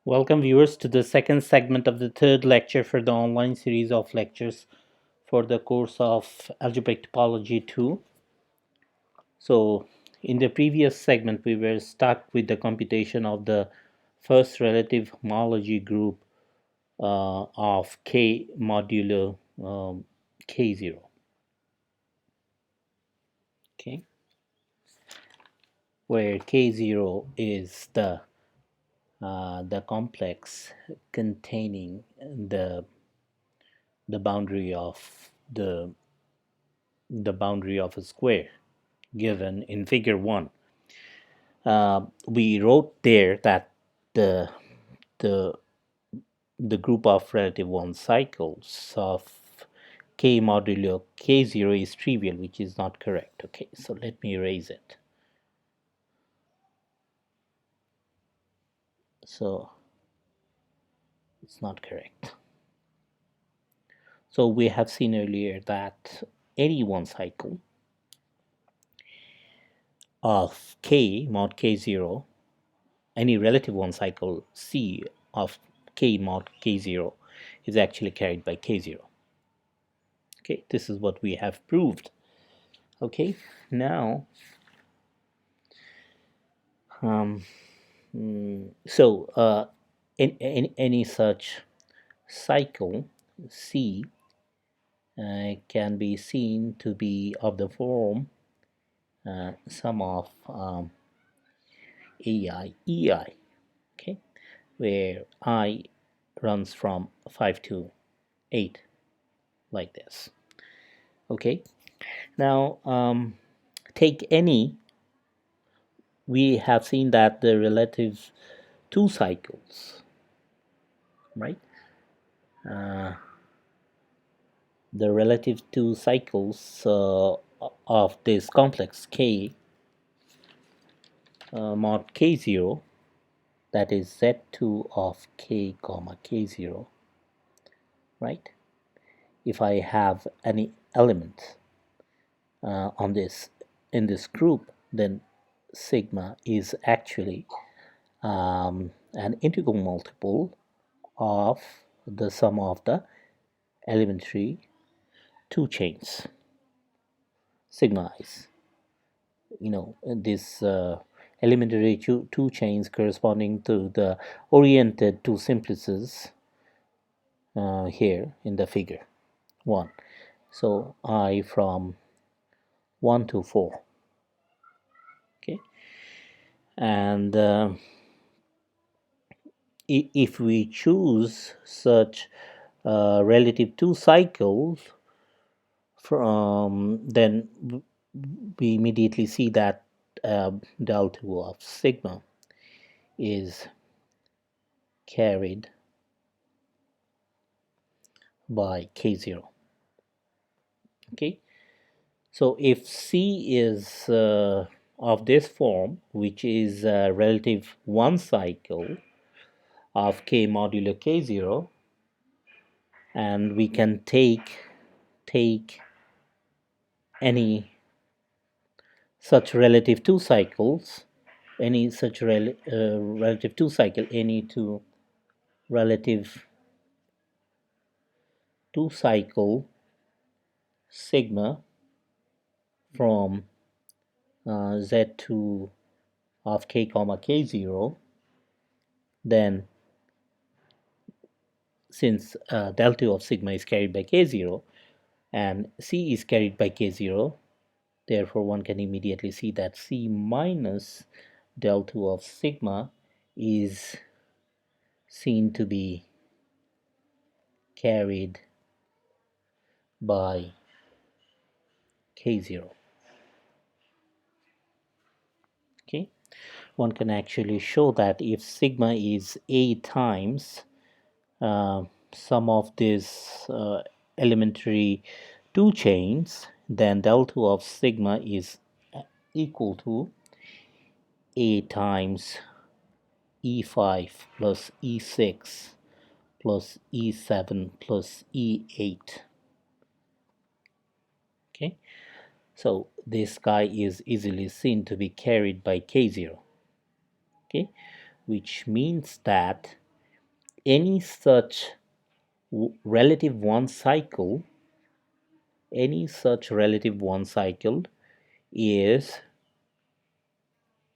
Welcome viewers to the second segment of the third lecture for the online series of lectures for the course of Algebraic Topology 2. So in the previous segment we were stuck with the computation of the first relative homology group of K modulo K0. Okay, where K0 is the complex containing the boundary of the boundary of a square given in figure 1. We wrote there that the the the group of relative one cycles of k modulo k0 is trivial, which is not correct. Okay, so let me erase it. So it's not correct. So we have seen earlier that any one cycle of k mod k0, any relative one cycle c of k mod k0 is actually carried by k0. Okay, this is what we have proved. Okay, now um, in any such cycle c can be seen to be of the form sum of ai ei, okay, where I runs from 5 to 8 like this. Okay, now take any, we have seen that the relative two cycles, right, the relative two cycles of this complex k mod k0, that is z2 of k comma k0, right? If I have any element on this in this group, then sigma is actually an integral multiple of the sum of the elementary two chains. Sigma is, this elementary two chains corresponding to the oriented two simplices here in the figure 1. So I from 1 to 4. Okay, and if we choose such relative two cycles from, then we immediately see that del 2 of sigma is carried by k0. Okay, so if c is of this form, which is a relative one cycle of k modulo k0, and we can take any such relative two cycles, any such relative two cycle, any two relative two cycle sigma from z2 of k comma k0, then since del 2 of sigma is carried by k0 and c is carried by k0, therefore one can immediately see that c minus del 2 of sigma is seen to be carried by k0. Okay, one can actually show that if sigma is a times sum of these elementary two chains, then del 2 of sigma is equal to a times e5 plus e6 plus e7 plus e8. Okay, so this guy is easily seen to be carried by k0. Okay, which means that any such relative one cycle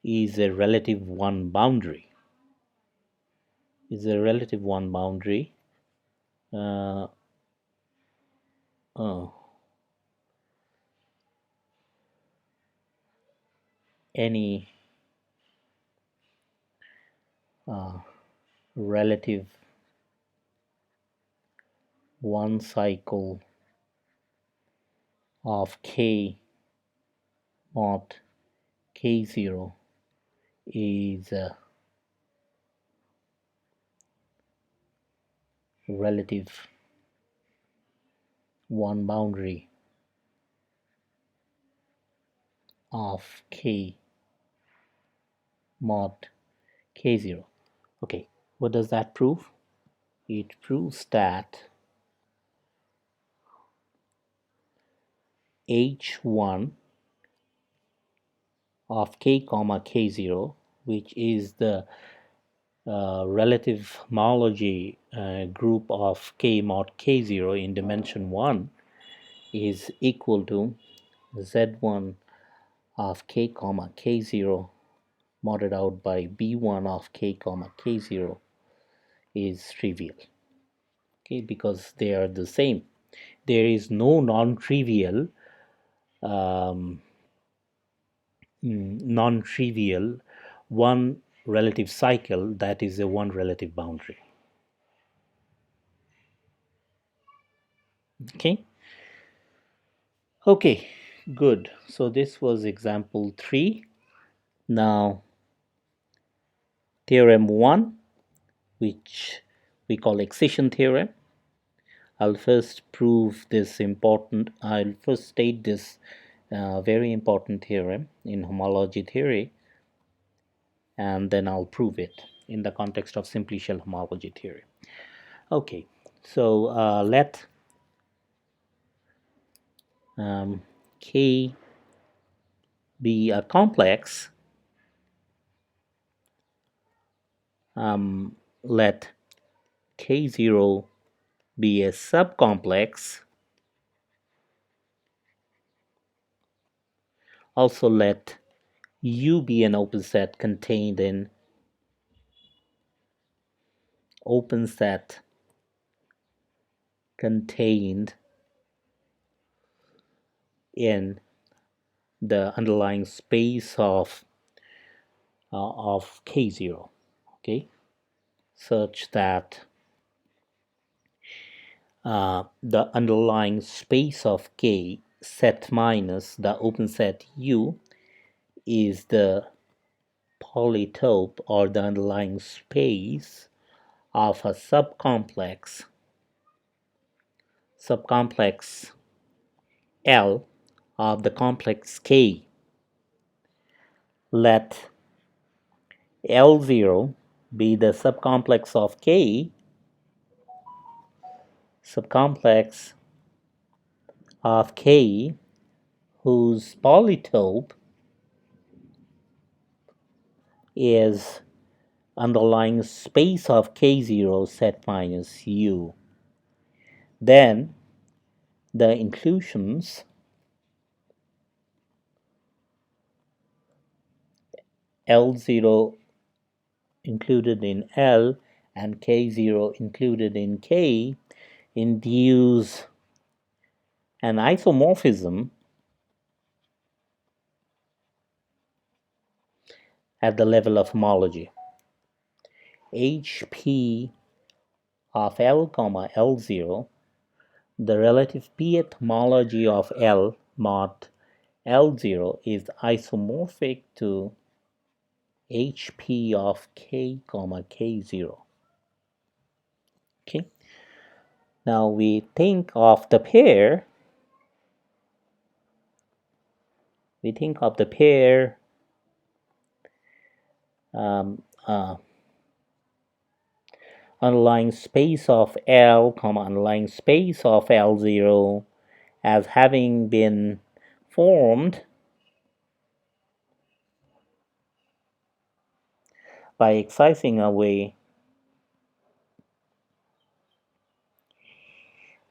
is a relative one boundary uh, uh, any relative one cycle of k mod k0 is a relative one boundary of k mod k0. Okay, what does that prove? It proves that h1 of k comma k0, which is the relative homology group of k mod k0 in dimension 1, is equal to z1 of k comma k0 modded out by b1 of k comma k0 is trivial. Okay, because they are the same. There is no non-trivial one relative cycle that is a one relative boundary. Okay, good. So this was example 3. Now theorem 1, which we call excision theorem. I'll first state this very important theorem in homology theory, and then I'll prove it in the context of simply shell homology theory. Okay, so let K be a complex, let K0 be a subcomplex, also let U be an open set contained in the underlying space of K0, okay, such that the underlying space of K set minus the open set U is the polytope or the underlying space of a subcomplex L of the complex K. Let L0 be the subcomplex of K, whose polytope is underlying space of K0 set minus U. Then the inclusions L0 included in L and K0 included in K induce an isomorphism at the level of homology. HP of L comma L0, the relative pth homology of L mod L0 is isomorphic to HP of K comma K0. Okay. Now we think of the pair. Underlying space of L comma underlying space of L0 as having been formed by excising away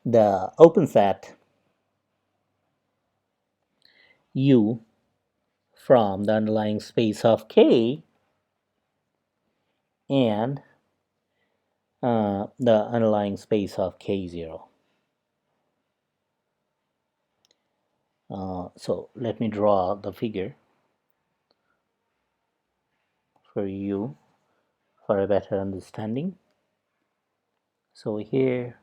the open set U from the underlying space of K and the underlying space of K0. So let me draw the figure for you for a better understanding. So here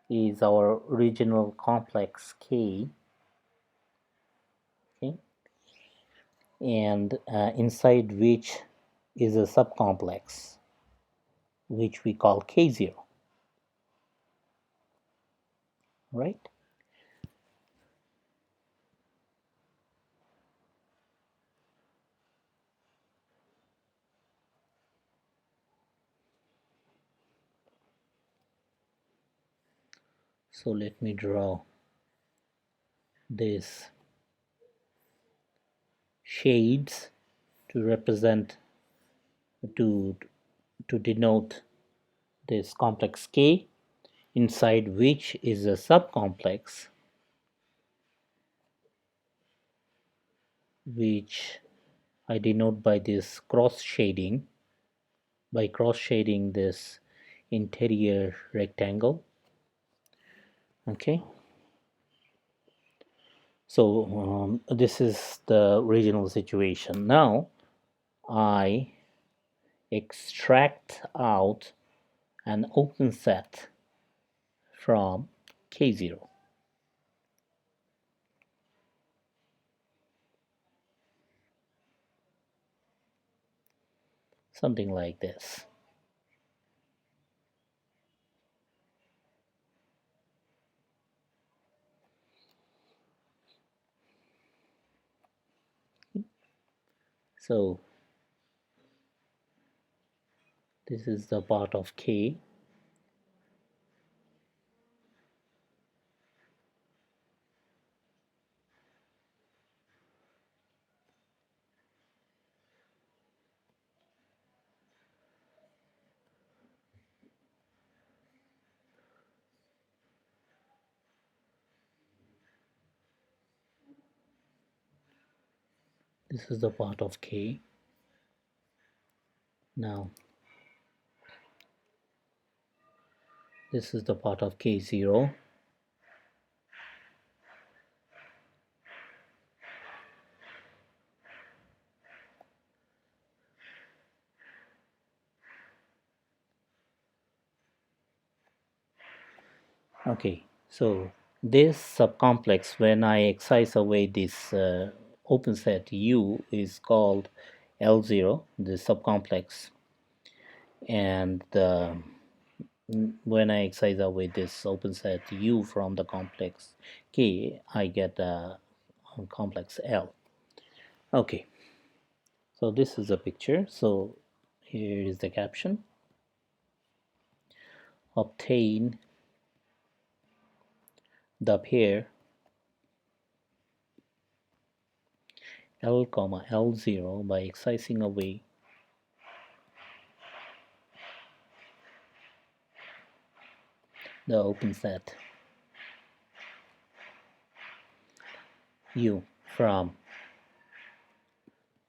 is our original complex K, okay, and inside which is a subcomplex which we call K0, right? So let me draw this shades to represent to to denote this complex K, inside which is a subcomplex which I denote by this cross shading, by cross shading this interior rectangle. Okay, so this is the original situation. Now I extract out an open set from K0, something like this. So this is the part of K. This is the part of K. Now this is the part of K0. Okay, so this subcomplex, when I excise away this open set U, is called L0, the subcomplex, and when I excise away this open set U from the complex K, I get a complex L. Okay, so this is a picture. So here is the caption: obtain the pair L, L0 by excising away the open set U from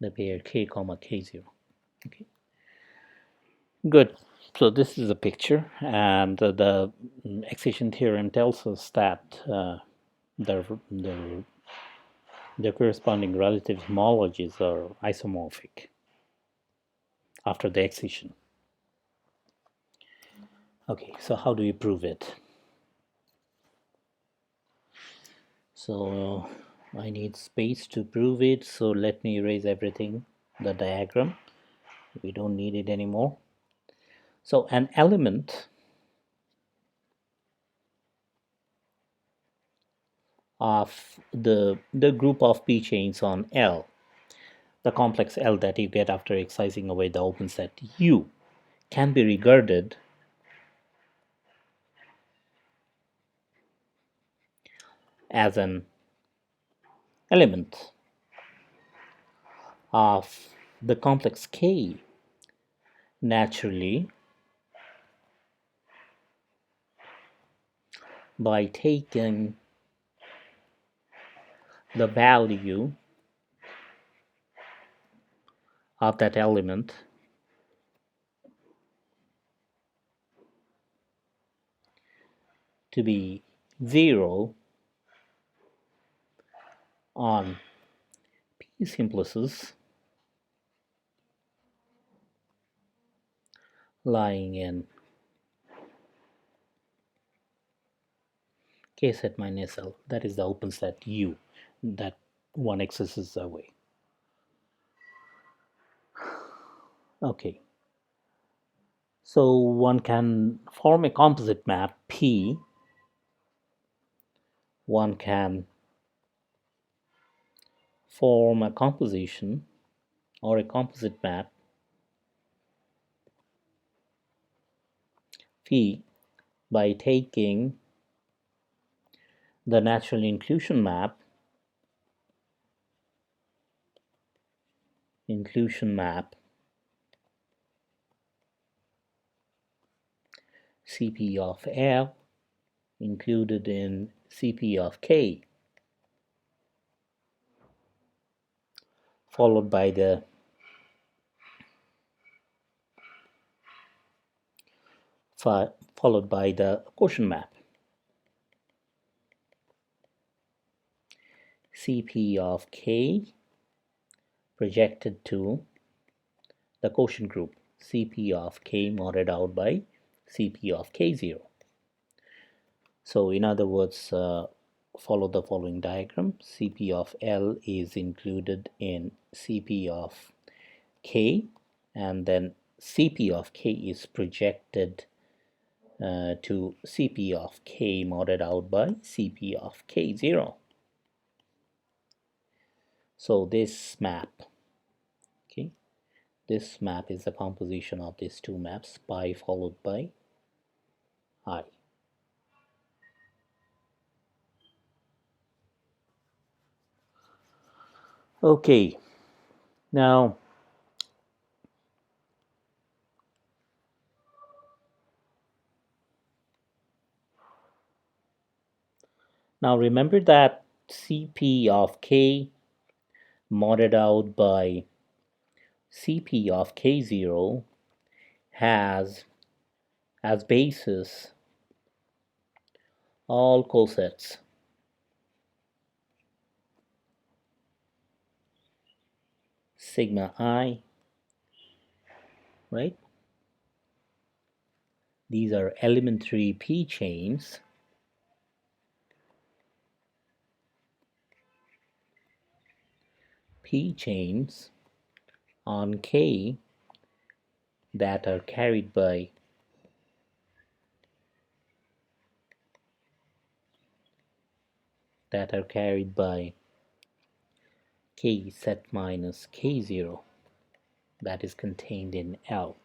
the pair K, K0. Okay, good. So this is a picture, and the excision theorem tells us that the, the the corresponding relative homologies are isomorphic after the excision. Okay, so how do you prove it? So I need space to prove it, so let me erase everything, the diagram. We don't need it anymore. So an element of the group of p chains on L, the complex L that you get after excising away the open set U, can be regarded as an element of the complex K. Naturally, by taking the value of that element to be 0 on P simplices lying in K set minus L, that is the open set U that one accesses away. Okay, so one can form a composite map P. One can form a composition or a composite map P by taking the natural inclusion map Cp of L included in Cp of K, followed by the quotient map Cp of K projected to the quotient group Cp of K modded out by Cp of K0. So in other words, follow the following diagram. Cp of L is included in Cp of K, and then Cp of K is projected to Cp of K modded out by Cp of K0. So this map, okay, this map is the composition of these two maps, pi followed by I. Okay, now remember that Cp of K modded out by Cp of K0 has as basis all cosets sigma I, right? These are elementary P chains on K that are carried by K set minus K0 that is contained in L.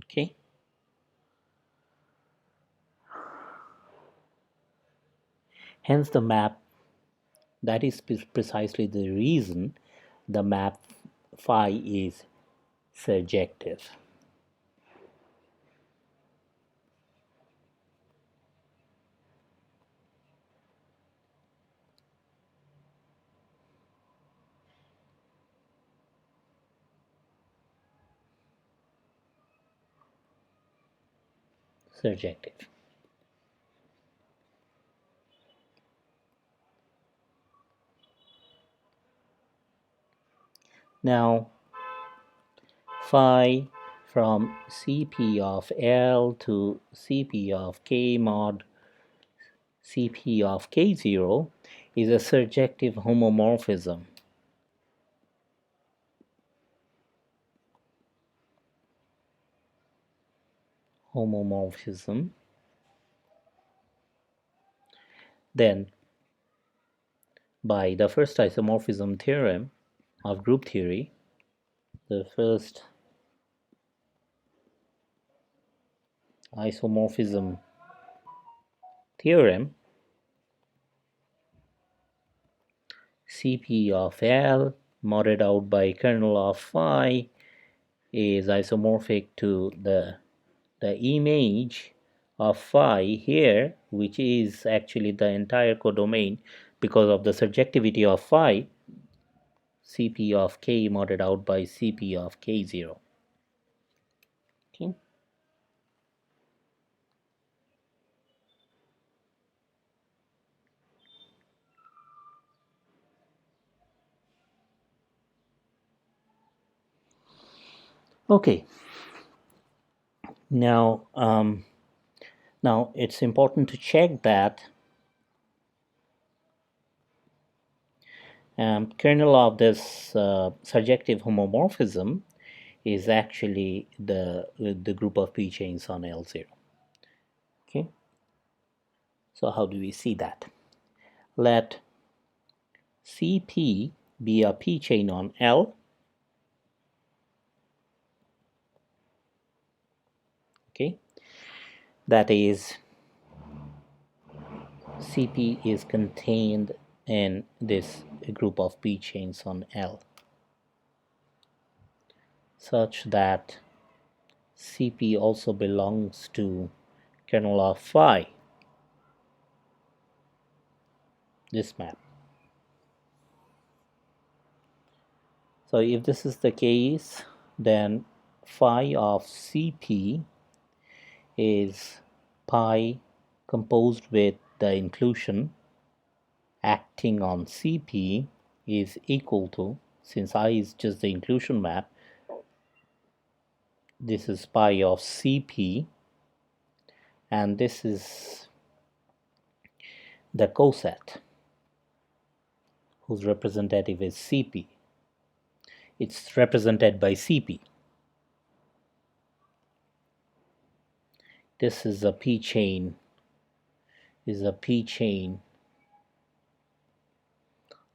Okay. Hence the map, that is precisely the reason the map phi is surjective. Surjective. Now phi from Cp of L to Cp of K mod Cp of K0 is a surjective homomorphism. Then by the first isomorphism theorem of group theory, the first isomorphism theorem, Cp of L modded out by kernel of phi is isomorphic to the image of phi here, which is actually the entire codomain because of the surjectivity of phi, Cp of k modded out by Cp of k0. Okay. Okay. Now, now it's important to check that kernel of this surjective homomorphism is actually the group of p chains on L0. Okay. So how do we see that? Let Cp be a p chain on L. Okay. That is, Cp is contained in this group of p chains on L, such that Cp also belongs to kernel of phi, this map. So if this is the case, then phi of Cp is pi composed with the inclusion acting on Cp is equal to, since I is just the inclusion map, this is pi of Cp, and this is the coset whose representative is Cp. It's represented by Cp. This is a p chain,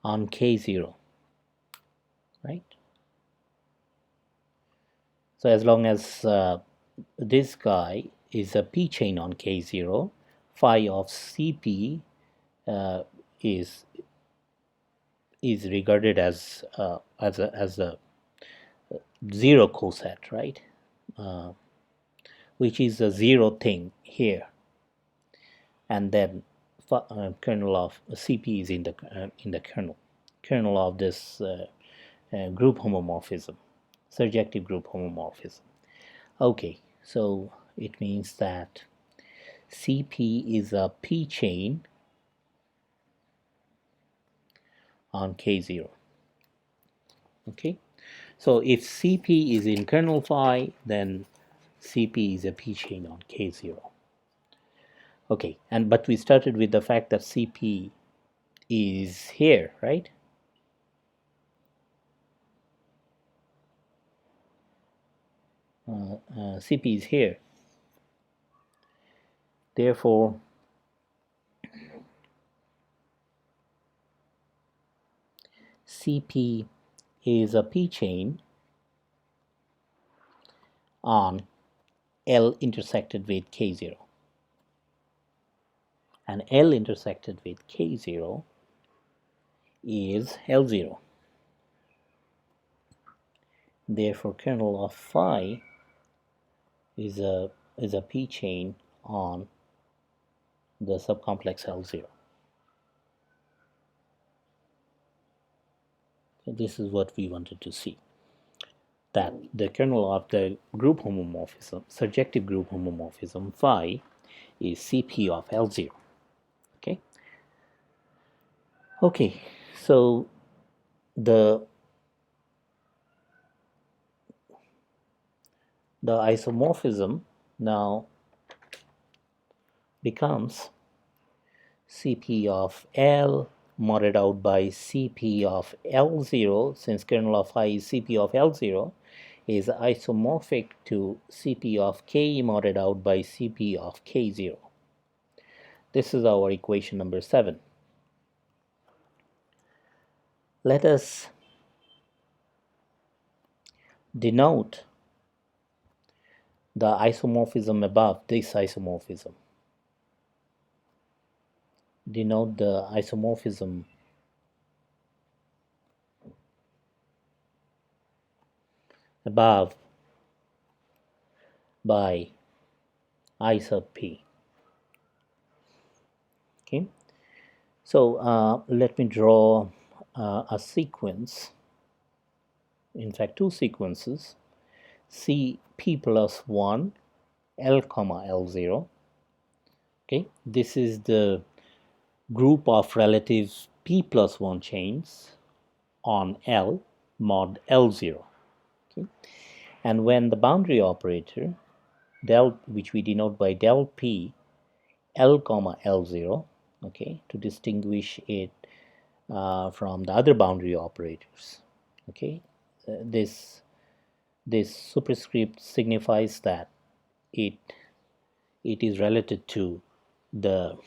on K0, right? So as long as this guy is a p chain on K0, phi of Cp is regarded as a zero coset, right? Which is a zero thing here, and then kernel of Cp is in the kernel of this group homomorphism, surjective group homomorphism. Okay, so it means that Cp is a p chain on K0. Okay, so if Cp is in kernel phi, then Cp is a p chain on K0. Okay, but we started with the fact that Cp is here, right? Cp is here. Therefore, Cp is a p chain on L intersected with K0. And L intersected with K0 is L0. Therefore, kernel of phi is a p chain on the subcomplex L0. So this is what we wanted to see, that the kernel of the group homomorphism, surjective group homomorphism phi, is Cp of L0. Okay. Okay, so the isomorphism now becomes Cp of L modded out by Cp of L0, since kernel of phi is Cp of L0, is isomorphic to Cp of k modded out by Cp of K0. This is our equation number 7. Let us denote the isomorphism above, this isomorphism. Denote the isomorphism above by I sub p. Okay, so let me draw a sequence, in fact two sequences, C p plus 1 L comma L0. Okay, this is the group of relative p plus 1 chains on L mod L0. Okay? And when the boundary operator del, which we denote by del p L comma L0, okay, to distinguish it from the other boundary operators, okay, this superscript signifies that it is related to the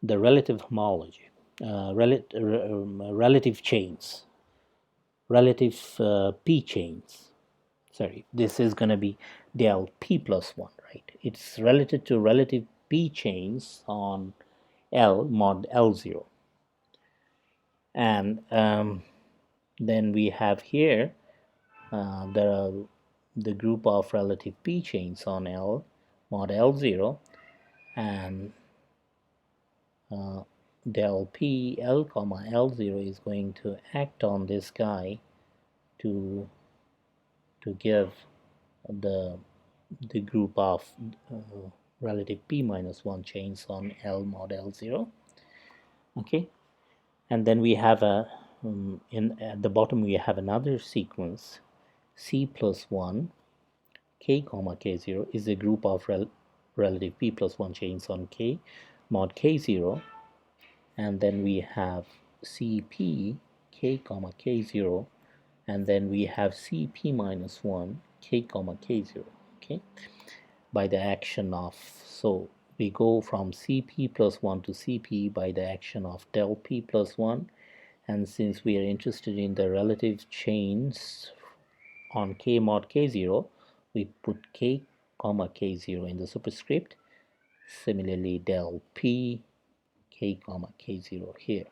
relative homology, relative chains, relative p chains. Sorry, this is going to be del p plus 1, right? It's related to relative p chains on L mod L0. And then we have here the group of relative p chains on L mod L0, and del p L comma L0 is going to act on this guy to give the group of relative p minus 1 chains on L mod L0. Okay, and then we have a at the bottom we have another sequence, C plus 1 k comma k0 is a group of relative p plus 1 chains on k mod k0, and then we have Cp k comma k0, and then we have Cp minus 1 k comma k0. Okay, by the action of, so we go from Cp plus 1 to Cp by the action of del p plus 1, and since we are interested in the relative chains on k mod k0, we put k comma k0 in the superscript. Similarly, del p k comma k0 here.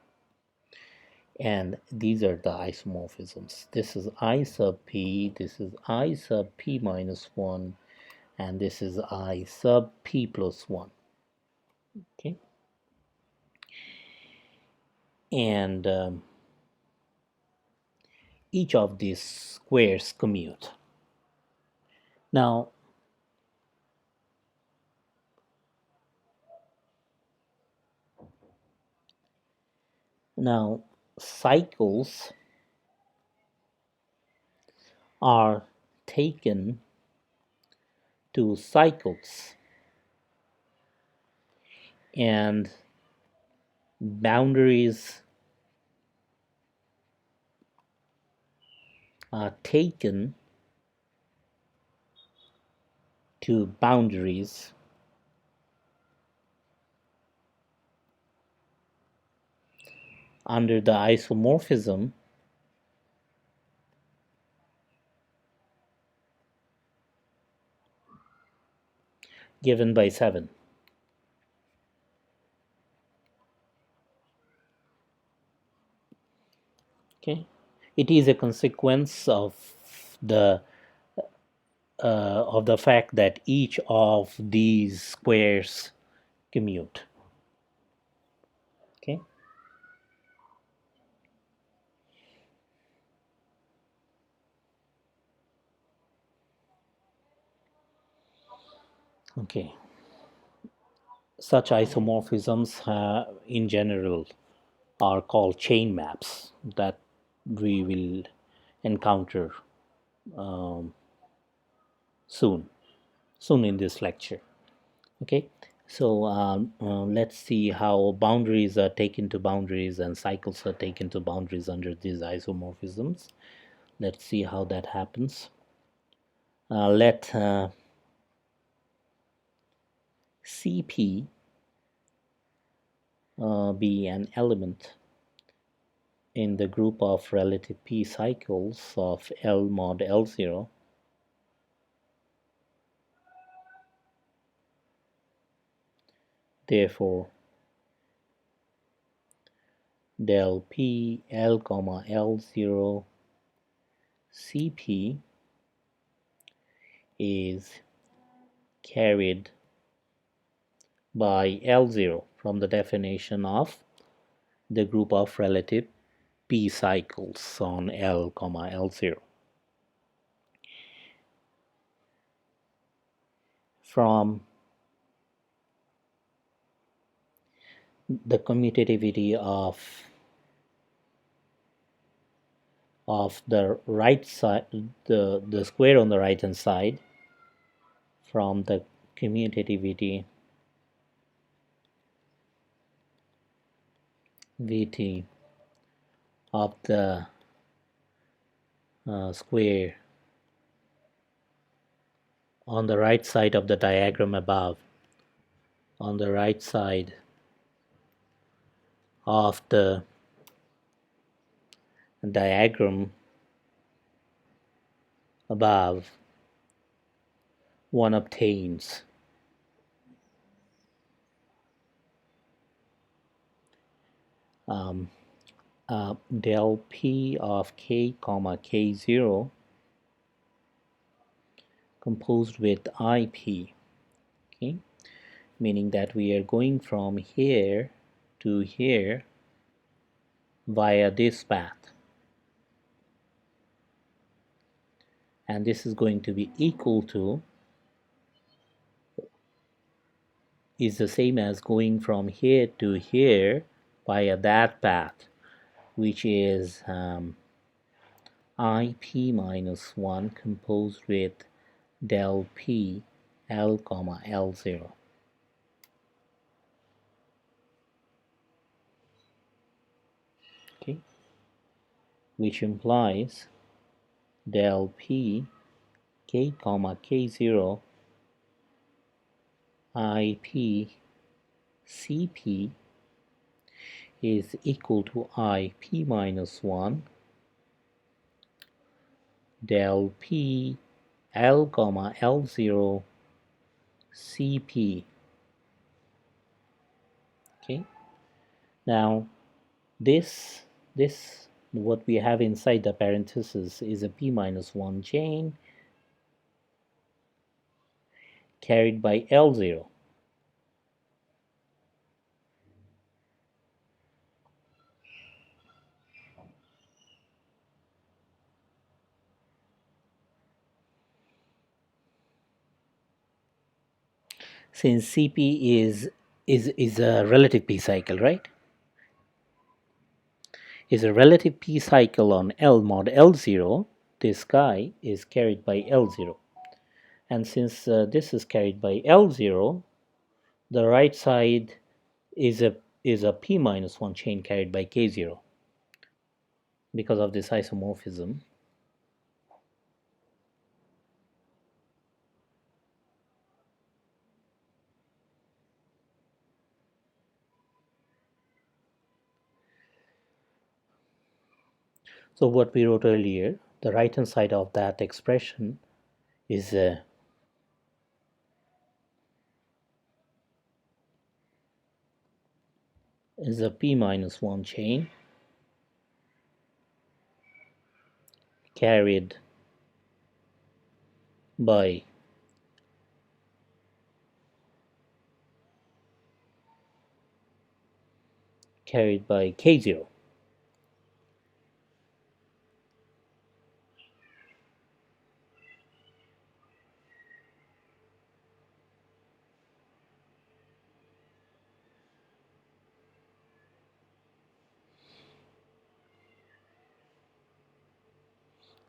And these are the isomorphisms. This is I sub p, this is I sub p minus 1, and this is I sub p plus 1. Okay, and each of these squares commute. Now cycles are taken to cycles, and boundaries are taken to boundaries under the isomorphism given by 7. Okay, it is a consequence of the fact that each of these squares commute. Okay, okay, such isomorphisms in general are called chain maps that we will encounter soon in this lecture. Okay, so let's see how boundaries are taken to boundaries and cycles are taken to boundaries under these isomorphisms. Let's see how that happens. Let Cp be an element in the group of relative p cycles of L mod L0. Therefore, del p L comma L0 Cp is carried by L0 from the definition of the group of relative p cycles on L, L0. From the commutativity of the right side, the square on the right hand side, from the commutativity Vt of the square on the right side of the diagram above, on the right side of the diagram above, one obtains del p of k comma k0 composed with ip, okay, meaning that we are going from here to here via this path, and this is going to be equal to, is the same as going from here to here via that path, which is ip minus 1 composed with del p l comma l0. Okay, which implies del p k comma k0 ip cp is equal to ip minus 1 del p l comma l0 cp. Okay, now this what we have inside the parenthesis is a p minus 1 chain carried by L0. Since Cp is a relative p cycle, right? Is a relative p cycle on L mod L0. This guy is carried by L0, and since this is carried by L0, the right side is a p minus 1 chain carried by K0 because of this isomorphism. So what we wrote earlier, the right hand side of that expression is a p minus 1 chain carried by K0.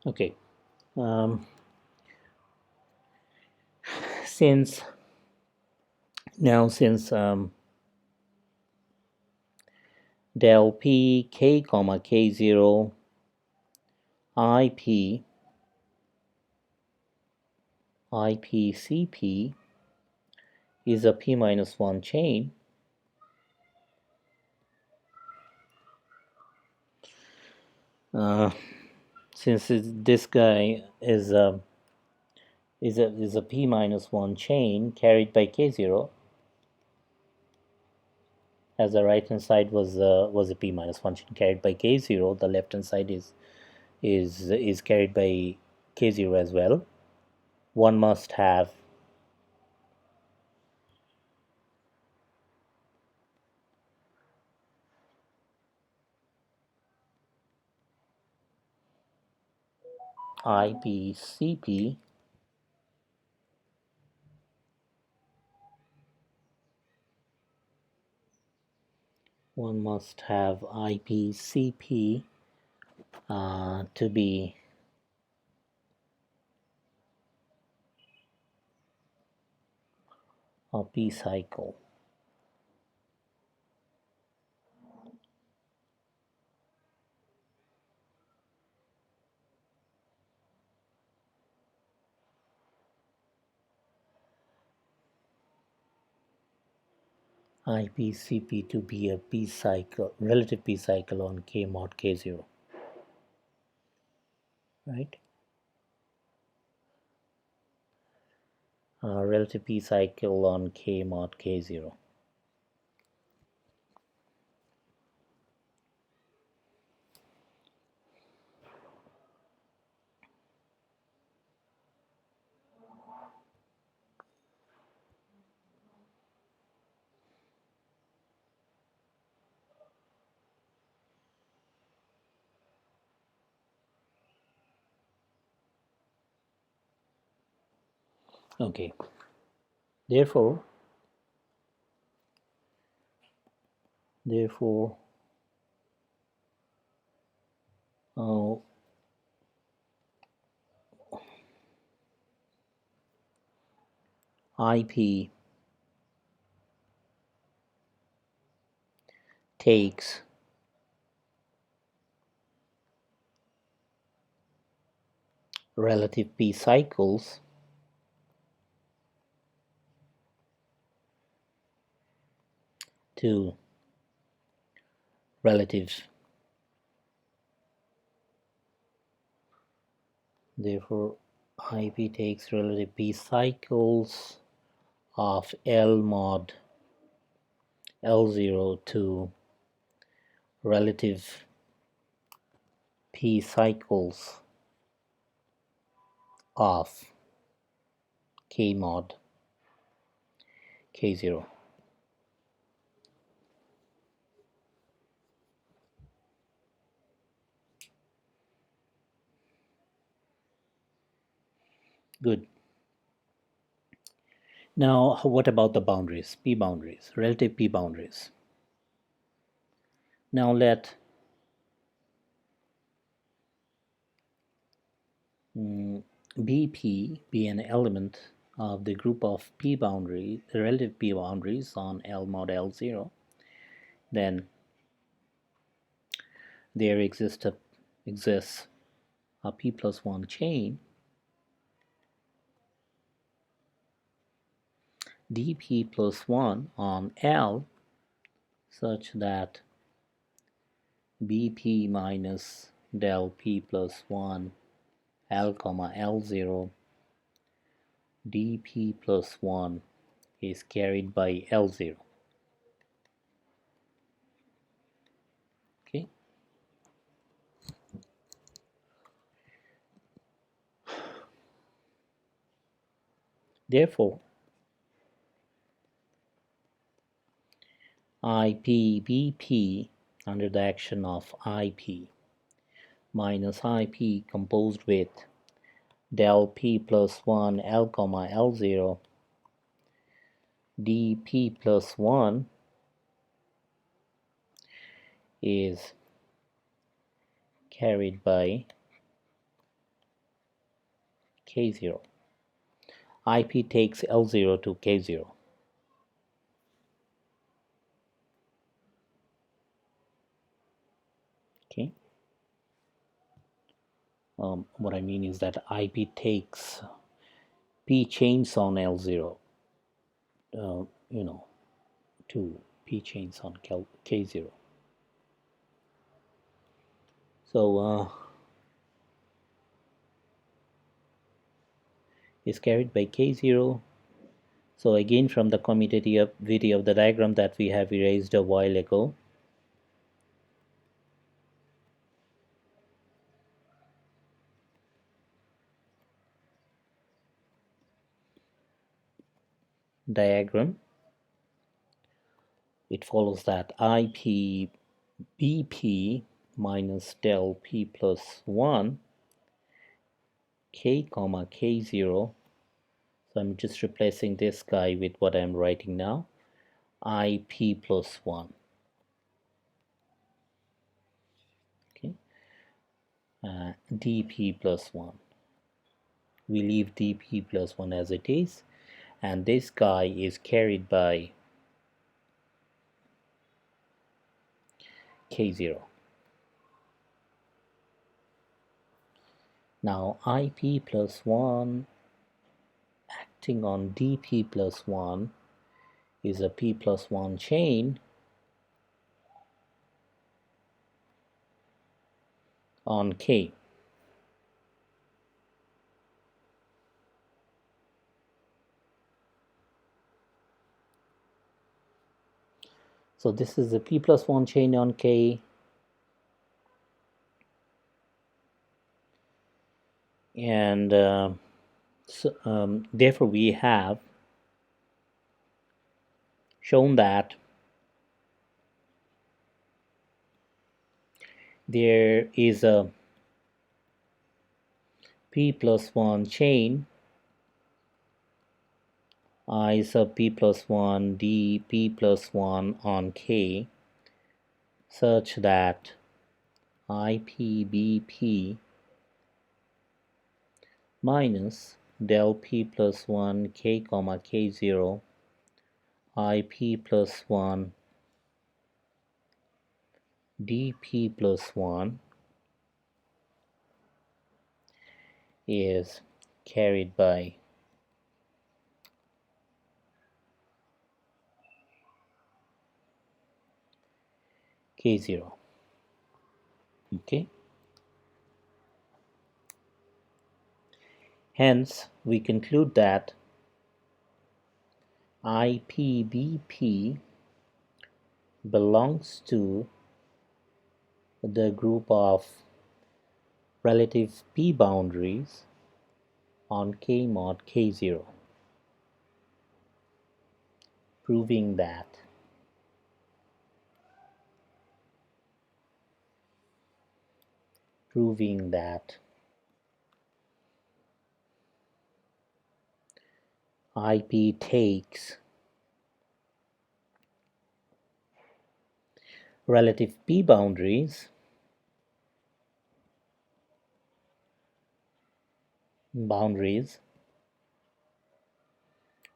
Okay, since del p k comma k0 ip cp is a p minus 1 chain, since this guy is a p minus 1 chain carried by k0, as the right hand side was a p minus 1 chain carried by k0, the left hand side is carried by k0 as well. One must have IPCP one must have IPCP to be a P cycle. IPCP to be a P cycle, relative P cycle on K mod K0, right? Relative P cycle on K mod K0. Okay, therefore uh, IP takes relative P cycles to relative. Therefore, IP takes relative P cycles of L mod L0 to relative P cycles of K mod K0. Good. Now, what about the boundaries, P boundaries, relative P boundaries? Now let BP be an element of the group of P boundary, relative P boundaries on L mod L0. Then there exists a P plus 1 chain dP plus 1 on L such that BP minus del P plus 1 L comma L0 dP plus 1 is carried by L0. Okay. Therefore, IPBP under the action of IP minus IP composed with del P plus 1 L comma L0 dP plus 1 is carried by K0. IP takes L0 to K0. Okay. What I mean is that IP takes P chains on L0, to P chains on K0. So is carried by K0. So again, from the commutativity of the diagram that we have erased a while ago, it follows that IP BP minus del P plus 1 k comma k0. So I'm just replacing this guy with what I'm writing now, ip plus 1. Okay, dp plus 1. We leave dp plus 1 as it is, and this guy is carried by k0. Now ip plus 1 acting on dp plus 1 is a p plus 1 chain on k. So this is the p plus 1 chain on k, and therefore we have shown that there is a p plus 1 chain I sub p plus 1 d p plus 1 on k such that ipbp minus del p plus 1 k comma k0 ip plus 1 dp plus 1 is carried by k0. Okay, hence we conclude that ipbp belongs to the group of relative p boundaries on k mod k0, proving that IP takes relative p boundaries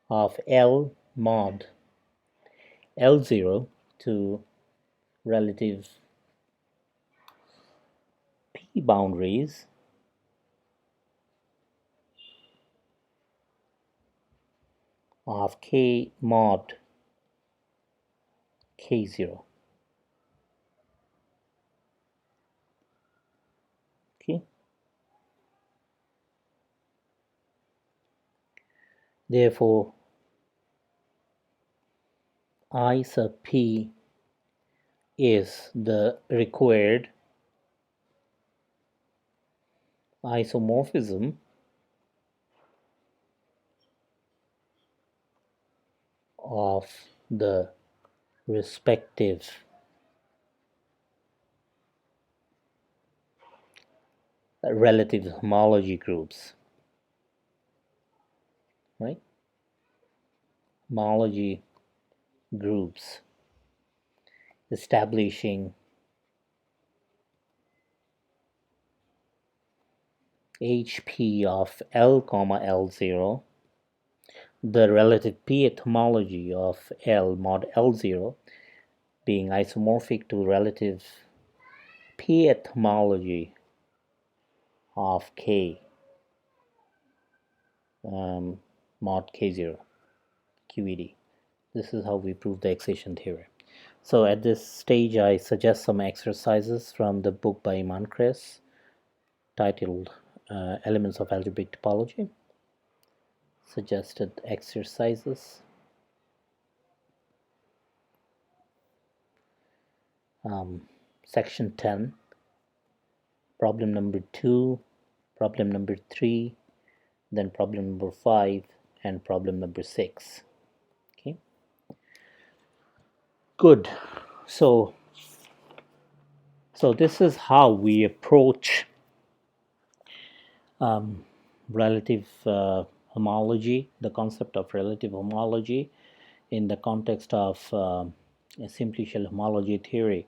of L mod L0 to relative p boundaries of k mod k0. Okay, therefore I sub p is the required isomorphism of the respective relative homology groups, right? Homology groups establishing HP of L comma L0, the relative pth homology of L mod L0 being isomorphic to relative pth homology of K mod K0 QED. This is how we prove the excision theorem. So at this stage I suggest some exercises from the book by Iman Kress titled Elements of Algebraic Topology. Suggested exercises. Section 10, problem number 2, problem number 3, then problem number 5, and problem number 6. Okay, good. So this is how we approach relative homology, the concept of relative homology in the context of simplicial homology theory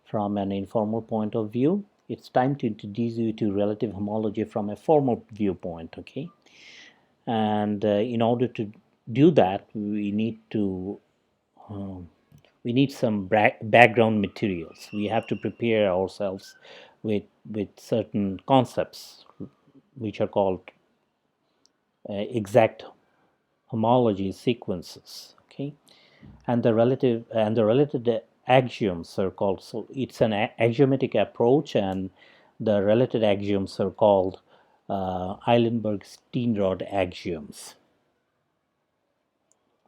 from an informal point of view. It's time to introduce you to relative homology from a formal viewpoint, okay? And in order to do that, we need some background materials. We have to prepare ourselves with certain concepts which are called exact homology sequences, okay? And the related axioms are called, so it's an axiomatic approach, and the related axioms are called Eilenberg-Steenrod axioms.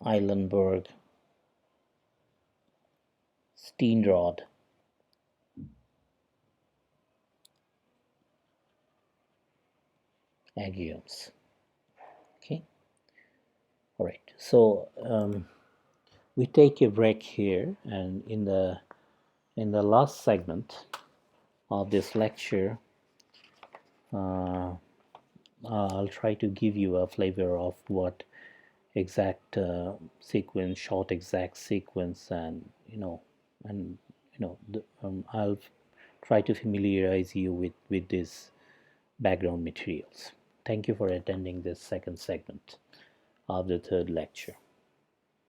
Eilenberg-Steenrod axioms. Okay. All right. So we take a break here, and in the last segment of this lecture, I'll try to give you a flavor of what exact sequence, short exact sequence, and I'll try to familiarize you with these background materials. Thank you for attending this second segment of the third lecture.